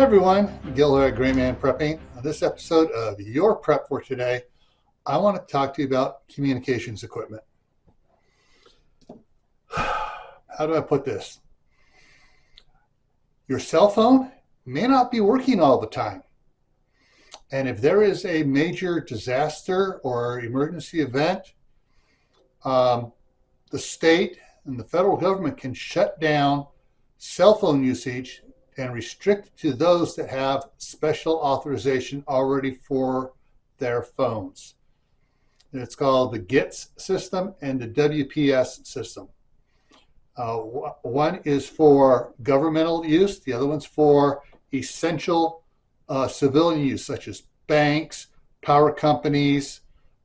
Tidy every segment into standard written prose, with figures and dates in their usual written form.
everyone, Gil here at Grayman Prepping. On this episode of Your Prep for Today, I want to talk to you about communications equipment. How do I put this? Your cell phone may not be working all the time. And if there is a major disaster or emergency event, the state and the federal government can shut down cell phone usage and restrict to those that have special authorization already for their phones. And it's called the GITS system and the WPS system. One is for governmental use, the other one's for essential civilian use, such as banks, power companies,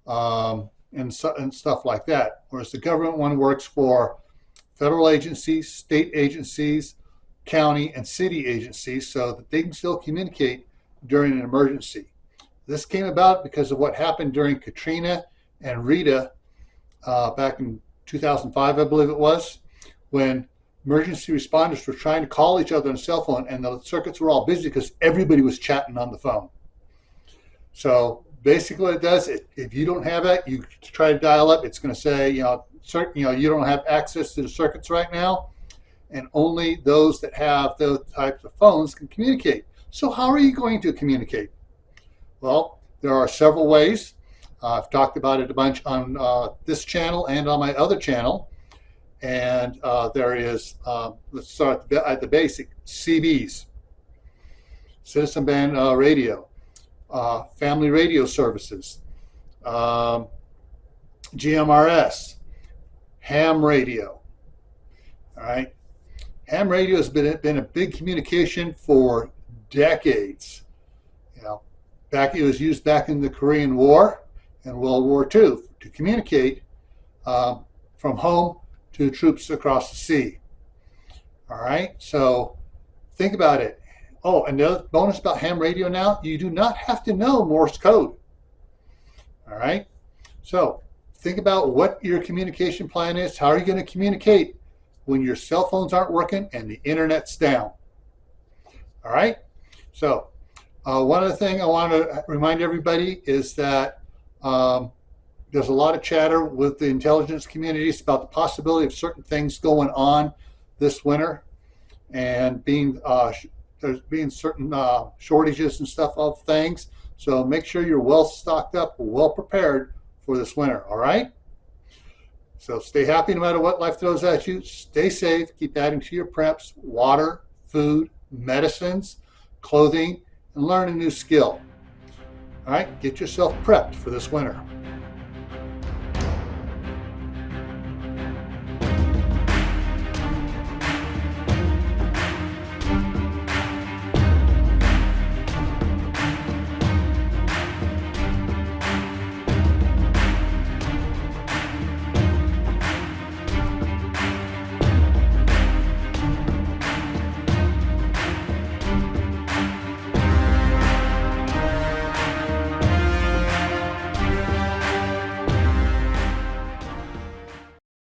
and stuff like that. Whereas the government one works for federal agencies, state agencies, county and city agencies, so that they can still communicate during an emergency. This came about because of what happened during Katrina and Rita back in 2005, I believe it was, when emergency responders were trying to call each other on a cell phone and the circuits were all busy because everybody was chatting on the phone. So basically what it does, if you don't have it, you try to dial up, it's going to say, you don't have access to the circuits right now, and only those that have those types of phones can communicate. So how are you going to communicate? Well, there are several ways. I've talked about it a bunch on this channel and on my other channel. And there is, let's start at the basic, CBs, Citizen Band Radio, Family Radio Services, GMRS, ham radio. All right. Ham radio has been a big communication for decades. It was used back in the Korean War and World War II to communicate from home to troops across the sea. All right, so think about it. Oh, another bonus about ham radio now, you do not have to know Morse code. All right, so think about what your communication plan is. How are you going to communicate when your cell phones aren't working and the internet's down? All right, so one other thing I want to remind everybody is that there's a lot of chatter with the intelligence communities about the possibility of certain things going on this winter, and there's being certain shortages and stuff of things. So make sure you're well stocked up, well prepared for this winter. All right. So stay happy no matter what life throws at you. Stay safe. Keep adding to your preps: water, food, medicines, clothing, and learn a new skill. All right. Get yourself prepped for this winter.